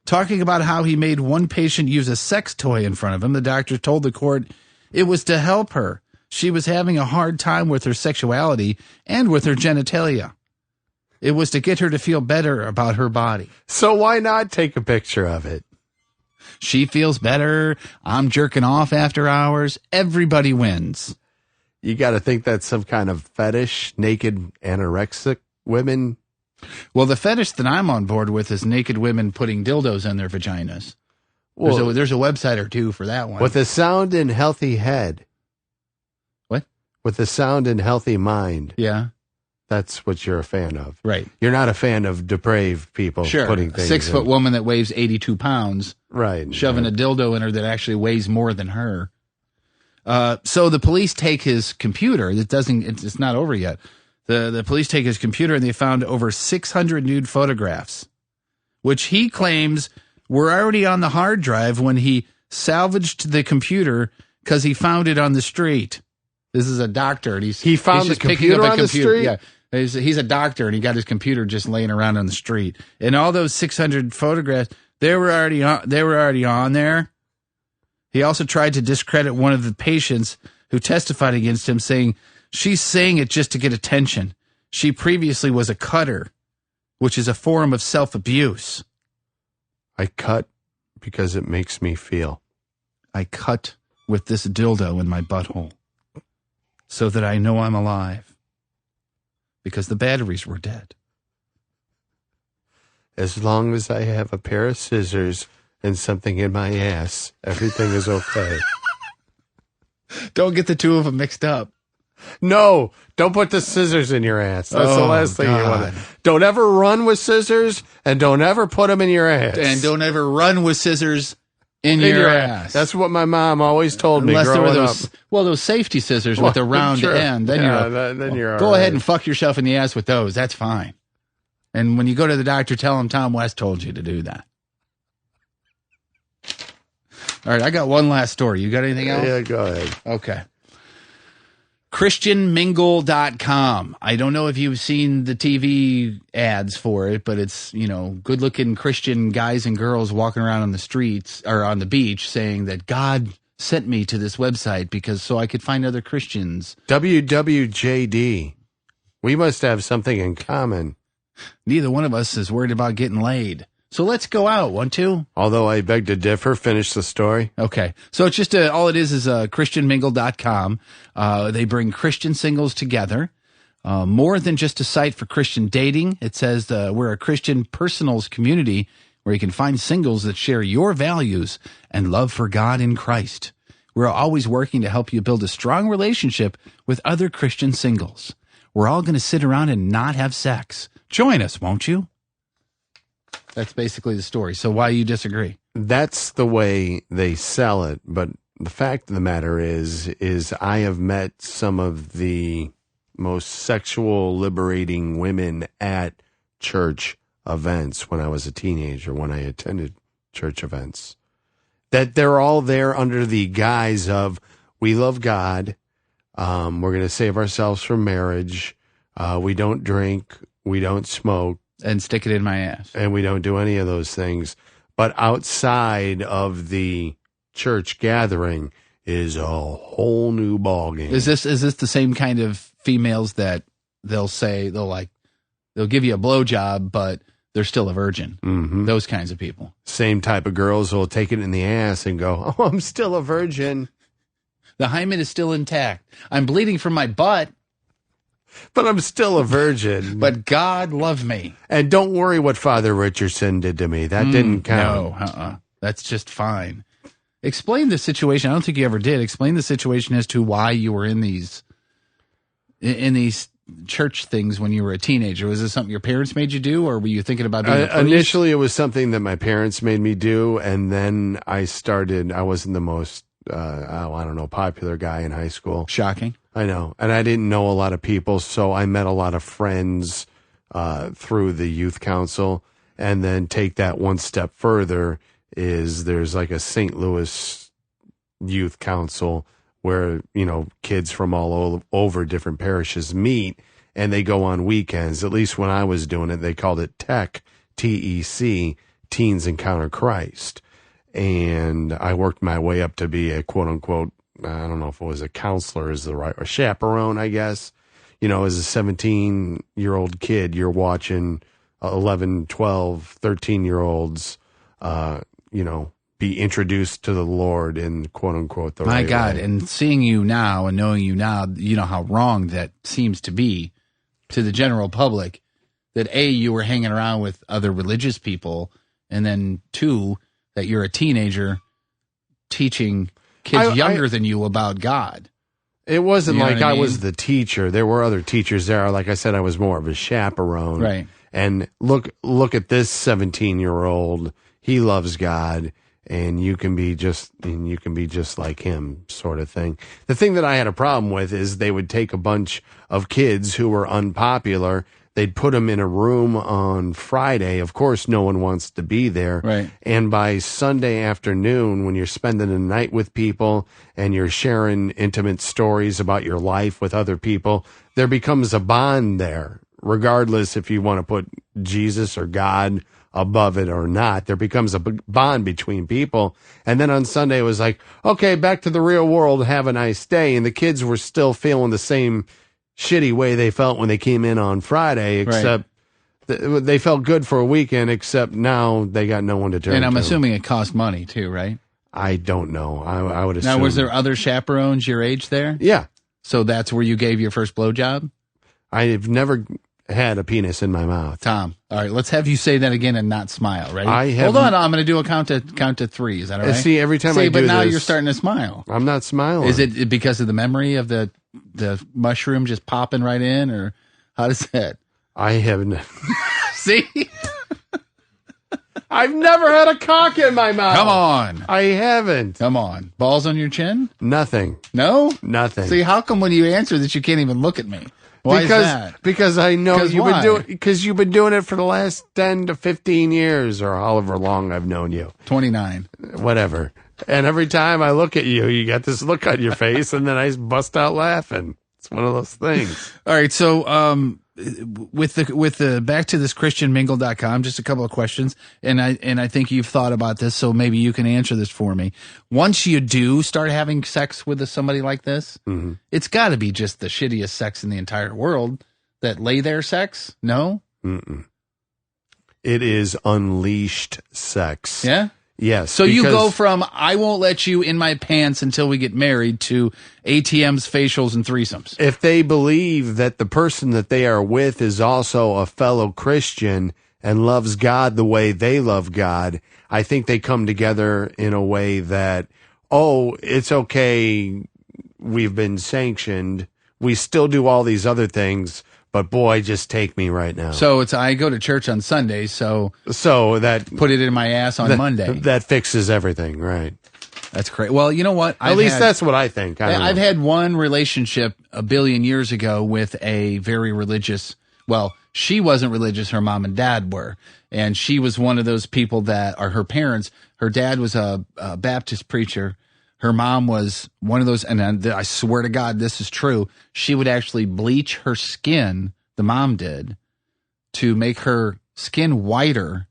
Speaker 7: Talking about how he made one patient use a sex toy in front of him, the doctor told the court it was to help her. She was having a hard time with her sexuality and with her genitalia. It was to get her to feel better about her body.
Speaker 6: So why not take a picture of it?
Speaker 7: She feels better. I'm jerking off after hours. Everybody wins.
Speaker 6: You got to think that's some kind of fetish, naked anorexic women.
Speaker 7: Well, the fetish that I'm on board with is naked women putting dildos in their vaginas.
Speaker 6: Well,
Speaker 7: there's a website or two for that one.
Speaker 6: With a sound and healthy head.
Speaker 7: What?
Speaker 6: With a sound and healthy mind.
Speaker 7: Yeah.
Speaker 6: That's what you're a fan of.
Speaker 7: Right.
Speaker 6: You're not a fan of depraved people putting things in.
Speaker 7: 6-foot woman that weighs 82 pounds.
Speaker 6: Right.
Speaker 7: Shoving a dildo in her that actually weighs more than her. So the police take his computer. It's not over yet. The police take his computer and they found over 600 nude photographs, which he claims were already on the hard drive when he salvaged the computer because he found it on the street. This is a doctor. And
Speaker 6: he found the computer on the street?
Speaker 7: Yeah. He's a doctor, and he got his computer just laying around on the street. And all those 600 photographs, they were already on there. He also tried to discredit one of the patients who testified against him, saying she's saying it just to get attention. She previously was a cutter, which is a form of self-abuse.
Speaker 6: I cut because it makes me feel.
Speaker 7: I cut with this dildo in my butthole so that I know I'm alive because the batteries were dead.
Speaker 6: As long as I have a pair of scissors and something in my ass, everything is okay.
Speaker 7: Don't get the two of them mixed up.
Speaker 6: No, don't put the scissors in your ass. That's the last thing you want. Don't ever run with scissors, and don't ever put them in your ass.
Speaker 7: And don't ever run with scissors in your ass.
Speaker 6: That's what my mom always told me growing up.
Speaker 7: Those safety scissors with the round end. Then you're
Speaker 6: go
Speaker 7: ahead and fuck yourself in the ass with those. That's fine. And when you go to the doctor, tell him Tom West told you to do that. All right, I got one last story. You got anything else?
Speaker 6: Yeah, go ahead.
Speaker 7: Okay. ChristianMingle.com. I don't know if you've seen the TV ads for it, but it's, good-looking Christian guys and girls walking around on the streets or on the beach saying that God sent me to this website so I could find other Christians.
Speaker 6: WWJD. We must have something in common.
Speaker 7: Neither one of us is worried about getting laid. So let's go out, 1, 2.
Speaker 6: Although I beg to differ, finish the story.
Speaker 7: Okay. So it's just all it is ChristianMingle.com. They bring Christian singles together. More than just a site for Christian dating. It says we're a Christian personals community where you can find singles that share your values and love for God in Christ. We're always working to help you build a strong relationship with other Christian singles. We're all going to sit around and not have sex. Join us, won't you? That's basically the story. So why you disagree?
Speaker 6: That's the way they sell it. But the fact of the matter is I have met some of the most sexual liberating women at church events when I was a teenager, when I attended church events. That they're all there under the guise of, we love God. We're going to save ourselves from marriage. We don't drink. We don't smoke.
Speaker 7: And stick it in my ass.
Speaker 6: And we don't do any of those things. But outside of the church gathering is a whole new ballgame.
Speaker 7: Is this the same kind of females that they'll give you a blowjob, but they're still a virgin?
Speaker 6: Mm-hmm.
Speaker 7: Those kinds of people.
Speaker 6: Same type of girls will take it in the ass and go, oh, I'm still a virgin.
Speaker 7: The hymen is still intact. I'm bleeding from my butt.
Speaker 6: But I'm still a virgin.
Speaker 7: But God loved me.
Speaker 6: And don't worry what Father Richardson did to me. That didn't count.
Speaker 7: No, that's just fine. Explain the situation. I don't think you ever did. Explain the situation as to why you were in these church things when you were a teenager. Was this something your parents made you do, or were you thinking about being a priest?
Speaker 6: Initially, it was something that my parents made me do, and then I wasn't the most, popular guy in high school.
Speaker 7: Shocking.
Speaker 6: I know. And I didn't know a lot of people, so I met a lot of friends through the youth council. And then take that one step further there's like a St. Louis youth council where, kids from all over different parishes meet and they go on weekends. At least when I was doing it, they called it TEC, T-E-C, Teens Encounter Christ. And I worked my way up to be a quote unquote, I don't know if it was a counselor is the right, or chaperone, I guess. As a 17-year-old kid, you're watching 11, 12, 13-year-olds, be introduced to the Lord in quote unquote the right way. My God,
Speaker 7: and seeing you now and knowing you now, you know how wrong that seems to be to the general public, that A, you were hanging around with other religious people, and then 2, that you're a teenager teaching kids younger than you about God.
Speaker 6: It wasn't like I was the teacher. There were other teachers there. Like I said, I was more of a chaperone.
Speaker 7: Right.
Speaker 6: And look at this 17-year-old. He loves God, and you can be just like him, sort of thing. The thing that I had a problem with is they would take a bunch of kids who were unpopular. they'd put them in a room on Friday. Of course, no one wants to be there.
Speaker 7: Right.
Speaker 6: And by Sunday afternoon, when you're spending the night with people and you're sharing intimate stories about your life with other people, there becomes a bond there, regardless if you want to put Jesus or God above it or not. There becomes a bond between people. And then on Sunday, it was like, okay, back to the real world. Have a nice day. And the kids were still feeling the same shitty way they felt when they came in on Friday, except they felt good for a weekend, except now they got no one to turn to.
Speaker 7: And I'm assuming it cost money too, right?
Speaker 6: I don't know. I would assume.
Speaker 7: Now, was there other chaperones your age there?
Speaker 6: Yeah.
Speaker 7: So that's where you gave your first blowjob?
Speaker 6: I've never had a penis in my mouth.
Speaker 7: Tom, all right, let's have you say that again and not smile. Ready?
Speaker 6: Hold
Speaker 7: on, I'm going to do a count to three. Is that all right?
Speaker 6: See, every time I do
Speaker 7: but now
Speaker 6: this,
Speaker 7: you're starting to smile.
Speaker 6: I'm not smiling.
Speaker 7: Is it because of the memory of the mushroom just popping right in, or how does that?
Speaker 6: I haven't.
Speaker 7: See?
Speaker 6: I've never had a cock in my mouth.
Speaker 7: Come on.
Speaker 6: I haven't.
Speaker 7: Come on. Balls on your chin?
Speaker 6: Nothing.
Speaker 7: No?
Speaker 6: Nothing.
Speaker 7: See, how come when you answer that you can't even look at me? Why is that?
Speaker 6: Because I know you've been doing it for the last 10 to 15 years or however long I've known you.
Speaker 7: 29.
Speaker 6: Whatever. And every time I look at you, you got this look on your face and then I bust out laughing. It's one of those things.
Speaker 7: All right. So, with the back to this christianmingle.com, just a couple of questions. And I think you've thought about this, so maybe you can answer this for me. Once you do start having sex with somebody like this, it's got to be just the shittiest sex in the entire world. That lay there sex? No?
Speaker 6: Mm-mm. It is unleashed sex.
Speaker 7: Yeah?
Speaker 6: Yes.
Speaker 7: So you go from, I won't let you in my pants until we get married, to ATMs, facials, and threesomes.
Speaker 6: If they believe that the person that they are with is also a fellow Christian and loves God the way they love God, I think they come together in a way that, oh, it's okay, we've been sanctioned, we still do all these other things, but boy, just take me right now.
Speaker 7: So I go to church on Sunday, so
Speaker 6: that
Speaker 7: put it in my ass on Monday.
Speaker 6: That fixes everything, right?
Speaker 7: That's great. Well, you know what?
Speaker 6: At least that's what I think.
Speaker 7: I've had one relationship a billion years ago with a very religious. Well, she wasn't religious. Her mom and dad were, and she was one of those people that are her parents. Her dad was a Baptist preacher. Her mom was one of those, and I swear to God, this is true. She would actually bleach her skin, the mom did, to make her skin whiter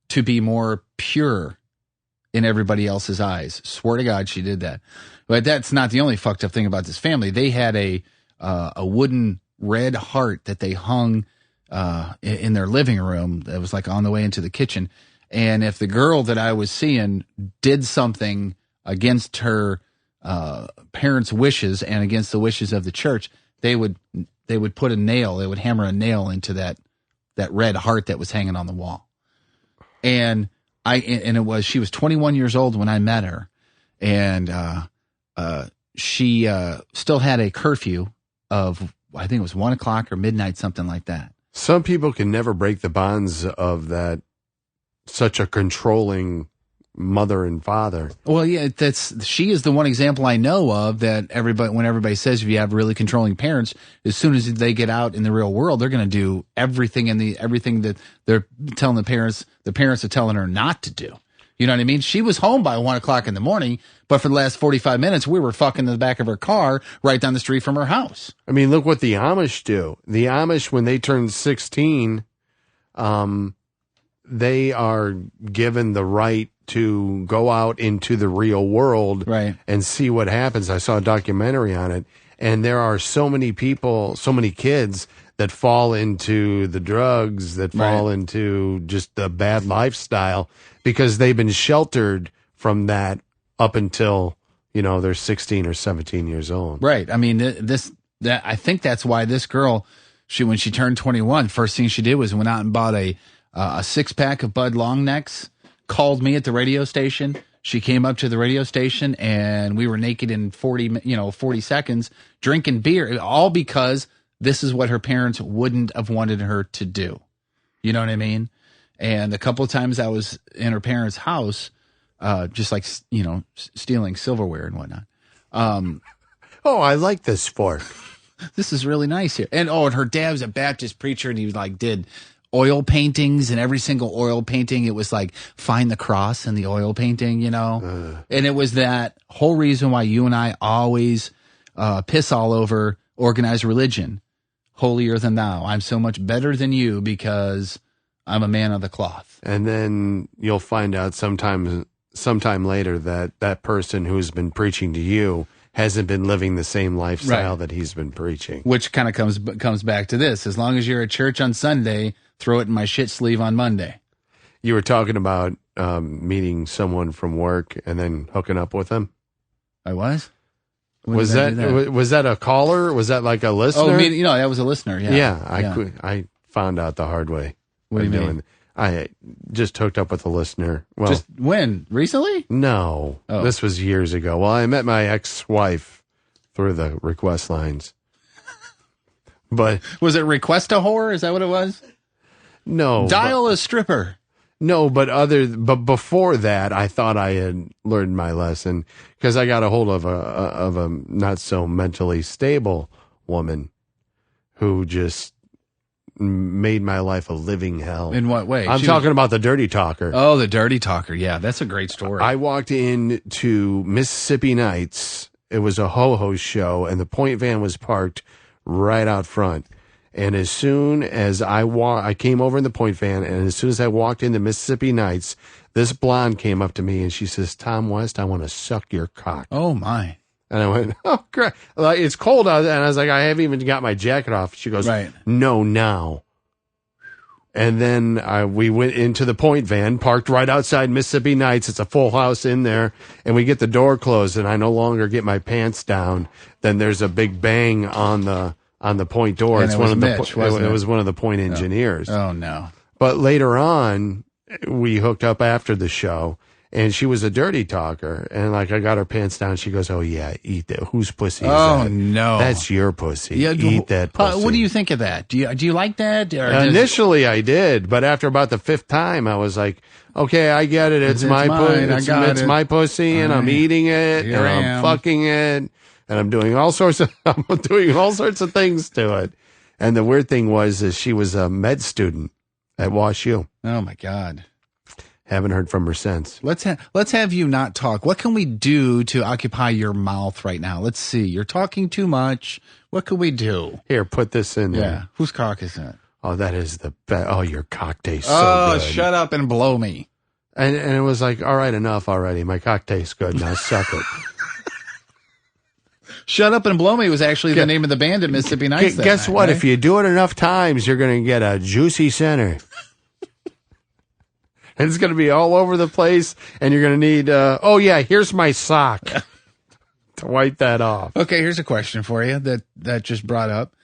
Speaker 7: to be more pure in everybody else's eyes. Swear to God, she did that. But that's not the only fucked up thing about this family. They had a wooden red heart that they hung in their living room that was like on the way into the kitchen. And if the girl that I was seeing did something against her parents' wishes and against the wishes of the church, they would put a nail, they would hammer a nail into that red heart that was hanging on the wall. And she was 21 years old when I met her, and she still had a curfew of, I think it was 1 o'clock or midnight, something like that.
Speaker 6: Some people can never break the bonds of that, such a controlling mother and father.
Speaker 7: Well, yeah, she is the one example I know of that when everybody says if you have really controlling parents, as soon as they get out in the real world, they're going to do everything that they're telling the parents are telling her not to do. You know what I mean? She was home by 1 o'clock in the morning, but for the last 45 minutes, we were fucking in the back of her car right down the street from her house.
Speaker 6: I mean, look what the Amish do. The Amish, when they turn 16, they are given the right to go out into the real world,
Speaker 7: right,
Speaker 6: and see what happens. I saw a documentary on it, and there are so many people, so many kids that fall into the drugs, that fall into just the bad lifestyle because they've been sheltered from that up until, they're 16 or 17 years old.
Speaker 7: Right. I mean, I think that's why this girl, when she turned 21, first thing she did was went out and bought a 6-pack of Bud Long Necks, called me at the radio station. She came up to the radio station and we were naked in 40 seconds drinking beer, all because this is what her parents wouldn't have wanted her to do. You know what I mean? And a couple of times I was in her parents' house, just like, stealing silverware and whatnot.
Speaker 6: Oh, I like this fork.
Speaker 7: This is really nice here. And her dad was a Baptist preacher, and he like did oil paintings, and every single oil painting, it was like find the cross in the oil painting, and it was that whole reason why you and I always piss all over organized religion. Holier than thou. I'm so much better than you because I'm a man of the cloth.
Speaker 6: And then you'll find out sometime later that person who's been preaching to you hasn't been living the same lifestyle that he's been preaching.
Speaker 7: Which kind of comes back to this. As long as you're at church on Sunday, throw it in my shit sleeve on Monday.
Speaker 6: You were talking about meeting someone from work and then hooking up with them?
Speaker 7: I was?
Speaker 6: Was that a caller? Was that like a listener?
Speaker 7: Oh, that was a listener. Yeah.
Speaker 6: I found out the hard way.
Speaker 7: What do you mean?
Speaker 6: I just hooked up with a listener. Well,
Speaker 7: just when? Recently?
Speaker 6: No.
Speaker 7: Oh.
Speaker 6: This was years ago. Well, I met my ex-wife through the request lines. But
Speaker 7: was it request a whore? Is that what it was?
Speaker 6: No.
Speaker 7: Dial a stripper.
Speaker 6: No, but before that, I thought I had learned my lesson because I got a hold of a not so mentally stable woman who just made my life a living hell.
Speaker 7: In what way?
Speaker 6: I'm talking about the dirty talker.
Speaker 7: Oh, the dirty talker. Yeah, that's a great story.
Speaker 6: I walked into Mississippi Nights. It was a ho-ho show, and the point van was parked right out front. And as soon as I came over in the point van, and as soon as I walked into Mississippi Nights, this blonde came up to me and she says, "Tom West, I want to suck your cock."
Speaker 7: Oh my!
Speaker 6: And I went, "Oh, great. Like, it's cold out there." And I was like, "I haven't even got my jacket off." She goes,
Speaker 7: "Right.
Speaker 6: No, now." And then we went into the point van, parked right outside Mississippi Nights. It's a full house in there, and we get the door closed, and I no longer get my pants down. Then there's a big bang on the point door.
Speaker 7: And
Speaker 6: it's
Speaker 7: it
Speaker 6: one
Speaker 7: was
Speaker 6: of
Speaker 7: Mitch, wasn't
Speaker 6: it
Speaker 7: it?
Speaker 6: was one of the point engineers.
Speaker 7: Oh no!
Speaker 6: But later on, we hooked up after the show, and she was a dirty talker. And like I got her pants down, she goes, "Oh yeah, eat that. Whose pussy is that?
Speaker 7: Oh no,
Speaker 6: that's your pussy.
Speaker 7: Yeah,
Speaker 6: eat that pussy."
Speaker 7: What do you think of that? Do you like that? Or
Speaker 6: Initially, I did, but after about the fifth time, I was like, "Okay, I get it. It's my pussy. It's my pussy, and I'm eating it, and I'm fucking it." And I'm doing all sorts of things to it. And the weird thing was she was a med student at WashU.
Speaker 7: Oh my God.
Speaker 6: Haven't heard from her since.
Speaker 7: Let's have you not talk. What can we do to occupy your mouth right now? Let's see. You're talking too much. What can we do?
Speaker 6: Here, put this in there.
Speaker 7: Yeah. Whose cock is that?
Speaker 6: Oh, that is the best. Oh, your cock tastes so good.
Speaker 7: Oh, shut up and blow me.
Speaker 6: And it was like, all right, enough already. My cock tastes good. Now suck it.
Speaker 7: Shut Up and Blow Me was actually the name of the band at Mississippi Nights.
Speaker 6: Guess what? Right? If you do it enough times, you're going to get a juicy center. And it's going to be all over the place, and you're going to need, here's my sock to wipe that off.
Speaker 7: Okay, here's a question for you that just brought up.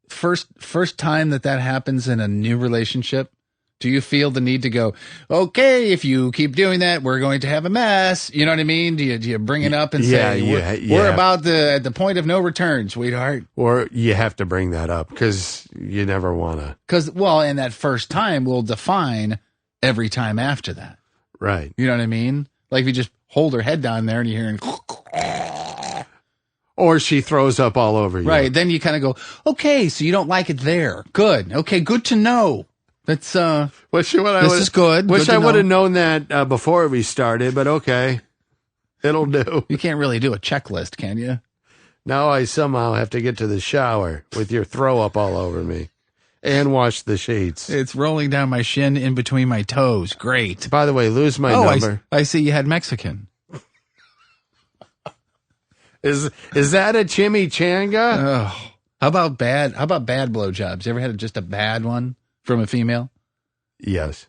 Speaker 7: First time that happens in a new relationship, do you feel the need to go, okay, if you keep doing that, we're going to have a mess? You know what I mean? Do you bring it up and say, we're about at the point of no return, sweetheart?
Speaker 6: Or you have to bring that up because you never want to.
Speaker 7: And that first time will define every time after that.
Speaker 6: Right.
Speaker 7: You know what I mean? Like if you just hold her head down there and you're hearing...
Speaker 6: Or she throws up all over you.
Speaker 7: Right. Then you kind of go, okay, so you don't like it there. Good. Okay, good to know. That's
Speaker 6: this
Speaker 7: is good.
Speaker 6: Wish
Speaker 7: good
Speaker 6: I would have known that before we started, but okay, it'll do.
Speaker 7: You can't really do a checklist, can you?
Speaker 6: Now I somehow have to get to the shower with your throw up all over me, and wash the sheets.
Speaker 7: It's rolling down my shin in between my toes. Great.
Speaker 6: By the way, lose my number.
Speaker 7: I see you had Mexican.
Speaker 6: Is that a chimichanga?
Speaker 7: Oh, how about bad blowjobs? You ever had just a bad one? From a female?
Speaker 6: Yes.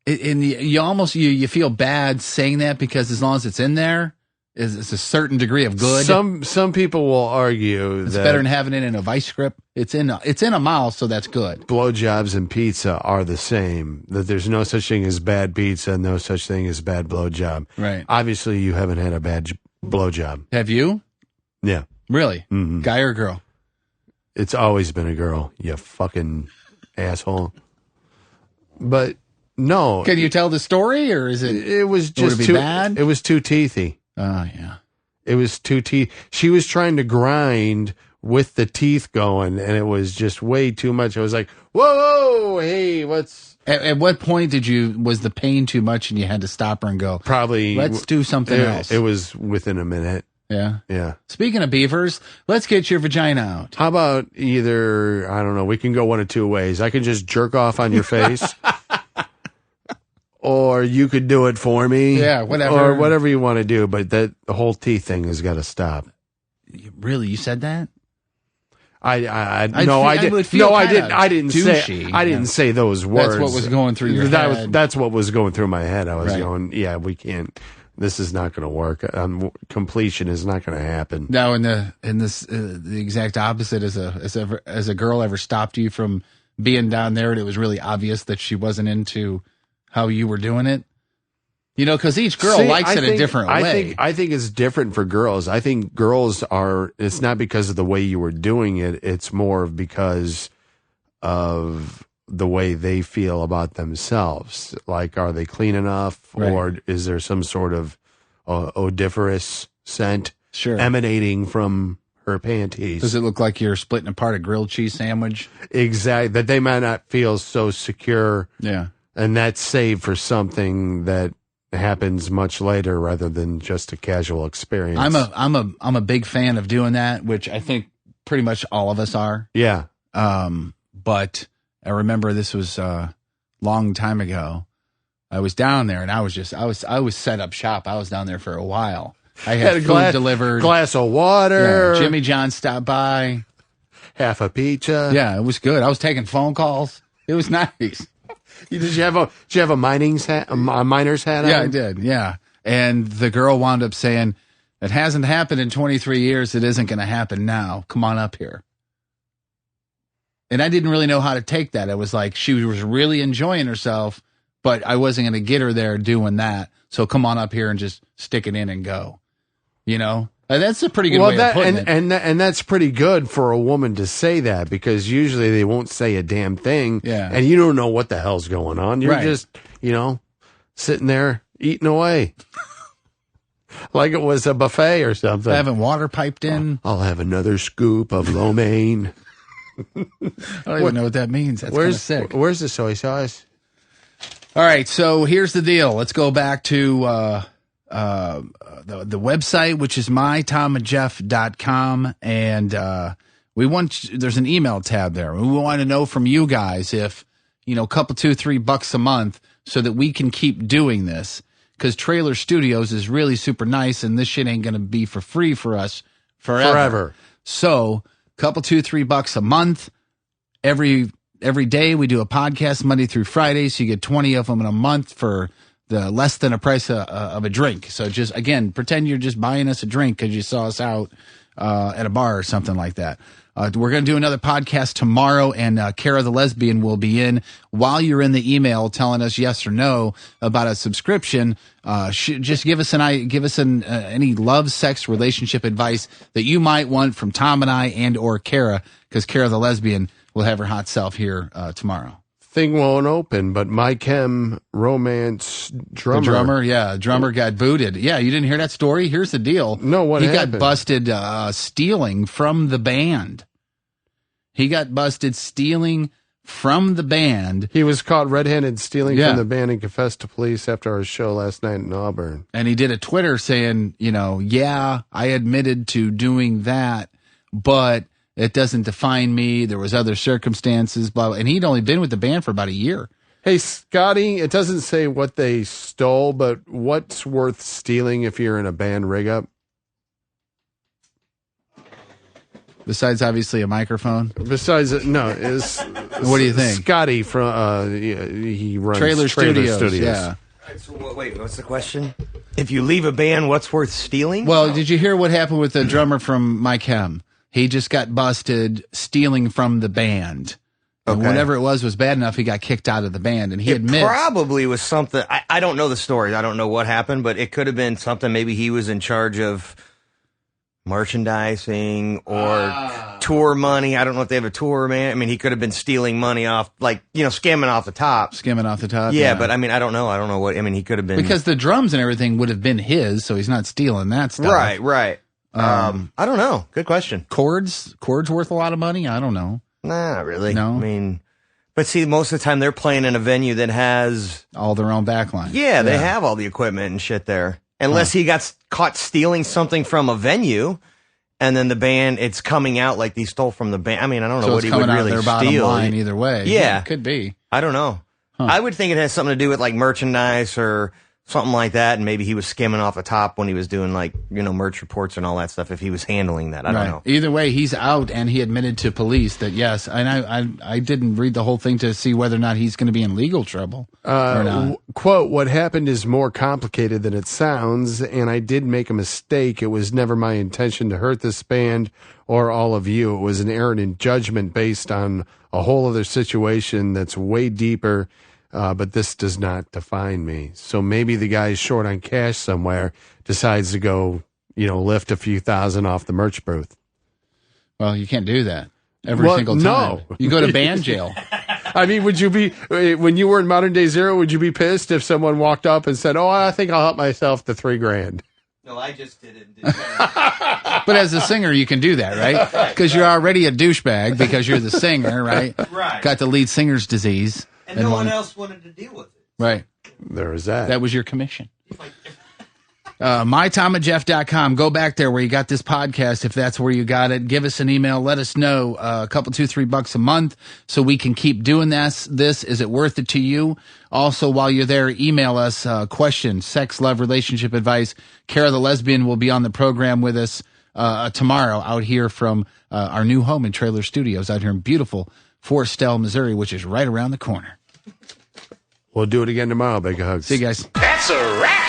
Speaker 7: And you almost you feel bad saying that because as long as it's in there, it's a certain degree of good.
Speaker 6: Some people will argue
Speaker 7: it's
Speaker 6: that
Speaker 7: better than having it in a vice grip. It's in a mouth, so that's good.
Speaker 6: Blowjobs and pizza are the same. That there's no such thing as bad pizza, no such thing as bad blowjob.
Speaker 7: Right.
Speaker 6: Obviously, you haven't had a bad blowjob.
Speaker 7: Have you?
Speaker 6: Yeah.
Speaker 7: Really?
Speaker 6: Mm-hmm.
Speaker 7: Guy or girl?
Speaker 6: It's always been a girl. You fucking asshole. But no.
Speaker 7: Can you tell the story, or is it?
Speaker 6: It was just too bad. It was too teethy.
Speaker 7: Oh yeah.
Speaker 6: It was too teeth. She was trying to grind with the teeth going, and it was just way too much. I was like, whoa, hey, what's...
Speaker 7: At what point was the pain too much and you had to stop her and go,
Speaker 6: probably,
Speaker 7: let's do something else?
Speaker 6: It was within a minute.
Speaker 7: Yeah.
Speaker 6: Yeah.
Speaker 7: Speaking of beavers, let's get your vagina out.
Speaker 6: How about either, I don't know, we can go one of two ways. I can just jerk off on your face, or you could do it for me.
Speaker 7: Yeah, whatever.
Speaker 6: Or whatever you want to do, but the whole teeth thing has got to stop.
Speaker 7: Really? You said that?
Speaker 6: I didn't say those words.
Speaker 7: That's what was going through your head.
Speaker 6: That's what was going through my head. I was going, yeah, we can't. This is not going to work. Completion is not going to happen.
Speaker 7: No, the exact opposite. As a girl ever stopped you from being down there, and it was really obvious that she wasn't into how you were doing it. You know, because each girl likes it a different way.
Speaker 6: I think it's different for girls. I think girls it's not because of the way you were doing it. It's more because of the way they feel about themselves. Like, are they clean enough? Right. Or is there some sort of odoriferous scent emanating from her panties?
Speaker 7: Does it look like you're splitting apart a grilled cheese sandwich?
Speaker 6: Exactly. That they might not feel so secure.
Speaker 7: Yeah.
Speaker 6: And that's saved for something that happens much later rather than just a casual experience.
Speaker 7: I'm a big fan of doing that, which I think pretty much all of us are.
Speaker 6: Yeah.
Speaker 7: But I remember this was a long time ago. I was down there and I was set up shop. I was down there for a while. I had food delivered,
Speaker 6: glass of water.
Speaker 7: Yeah, Jimmy John stopped by,
Speaker 6: half a pizza.
Speaker 7: Yeah, it was good. I was taking phone calls. It was nice.
Speaker 6: Did you have a miner's hat on?
Speaker 7: Yeah, I did. Yeah. And the girl wound up saying, "It hasn't happened in 23 years. It isn't going to happen now. Come on up here." And I didn't really know how to take that. It was like she was really enjoying herself, but I wasn't going to get her there doing that. So come on up here and just stick it in and go. You know? That's a pretty good way of putting it.
Speaker 6: And that's pretty good for a woman to say that, because usually they won't say a damn thing.
Speaker 7: Yeah.
Speaker 6: And you don't know what the hell's going on. You're just, sitting there eating away. Like it was a buffet or something.
Speaker 7: Having water piped in.
Speaker 6: I'll have another scoop of lo mein.
Speaker 7: I don't even know what that means. That's kind of sick.
Speaker 6: Where's the soy sauce?
Speaker 7: All right, so here's the deal. Let's go back to the website, which is mytomandjeff.com, and there's an email tab there. We want to know from you guys if, a couple, $2-3 a month, so that we can keep doing this, because Trailer Studios is really super nice, and this shit ain't going to be for free for us forever. So, couple, $2-3 a month. Every day we do a podcast Monday through Friday, so you get 20 of them in a month for the less than a price of a drink. So just, again, pretend you're just buying us a drink because you saw us out at a bar or something like that. We're going to do another podcast tomorrow, and Kara the Lesbian will be in. While you're in the email telling us yes or no about a subscription, just give us any love, sex, relationship advice that you might want from Tom and I and or Kara, because Kara the Lesbian will have her hot self here tomorrow.
Speaker 6: Thing won't open, but my chem romance drummer.
Speaker 7: The drummer got booted. Yeah, you didn't hear that story? Here's the deal.
Speaker 6: No, what happened?
Speaker 7: He got busted stealing from the band. He was
Speaker 6: caught red-handed stealing from the band and confessed to police after our show last night in Auburn.
Speaker 7: And he did a Twitter saying, I admitted to doing that, but it doesn't define me. There was other circumstances, blah, blah. And he'd only been with the band for about a year.
Speaker 6: Hey, Scotty, it doesn't say what they stole, but what's worth stealing if you're in a band rig-up?
Speaker 7: Besides, obviously, a microphone?
Speaker 6: What do
Speaker 7: you think?
Speaker 6: Scotty from, he runs
Speaker 7: Trailer Studios.
Speaker 6: Yeah.
Speaker 9: So, wait, what's the question? If you leave a band, what's worth stealing?
Speaker 7: Well, did you hear what happened with the drummer from My Chem? He just got busted stealing from the band. And whatever it was bad enough, he got kicked out of the band. And he admits.
Speaker 9: Probably was something. I don't know the story. I don't know what happened, but it could have been something. Maybe he was in charge of merchandising or tour money. I don't know if they have a tour, man. I mean, he could have been stealing money off, skimming off the top.
Speaker 7: Yeah,
Speaker 9: but I mean, I don't know. I don't know what. I mean, he could have been.
Speaker 7: Because the drums and everything would have been his, so he's not stealing that stuff.
Speaker 9: Right. I don't know. Good question.
Speaker 7: Chords worth a lot of money? I don't know.
Speaker 9: Nah, not really.
Speaker 7: No?
Speaker 9: I mean, but see, most of the time they're playing in a venue that has
Speaker 7: all their own backline.
Speaker 9: Yeah, they have all the equipment and shit there. Unless he got caught stealing something from a venue, and then the band, it's coming out like he stole from the band. I mean, I don't know what he would really
Speaker 7: their
Speaker 9: steal.
Speaker 7: Bottom line either way.
Speaker 9: Yeah,
Speaker 7: it could be.
Speaker 9: I don't know. I would think it has something to do with like merchandise or something like that, and maybe he was skimming off the top when he was doing like, merch reports and all that stuff, if he was handling that. I don't know.
Speaker 7: Either way, he's out, and he admitted to police that, yes, and I didn't read the whole thing to see whether or not he's going to be in legal trouble or not.
Speaker 6: Quote, what happened is more complicated than it sounds, and I did make a mistake. It was never my intention to hurt this band or all of you. It was an error in judgment based on a whole other situation that's way deeper. But this does not define me. So maybe the guy is short on cash somewhere, decides to go, lift a few thousand off the merch booth.
Speaker 7: Well, you can't do that every single time.
Speaker 6: No.
Speaker 7: You go to band jail.
Speaker 6: I mean, would you be, when you were in Modern Day Zero, would you be pissed if someone walked up and said, I think I'll help myself to $3,000?
Speaker 9: No, I just did it.
Speaker 7: But as a singer, you can do that, right? Because you're already a douchebag because you're the singer, right?
Speaker 9: Right.
Speaker 7: Got the lead singer's disease.
Speaker 9: And no one else wanted to deal with it.
Speaker 7: Right.
Speaker 6: There was that.
Speaker 7: That was your commission. MyTomandJeff.com. Go back there where you got this podcast, if that's where you got it. Give us an email. Let us know a couple, $2-3 a month so we can keep doing this. Is it worth it to you? Also, while you're there, email us questions, sex, love, relationship advice. Kara the Lesbian will be on the program with us tomorrow out here from our new home in Trailer Studios out here in beautiful Forestell, Missouri, which is right around the corner.
Speaker 6: We'll do it again tomorrow. Big hugs.
Speaker 7: See you guys.
Speaker 2: That's a wrap.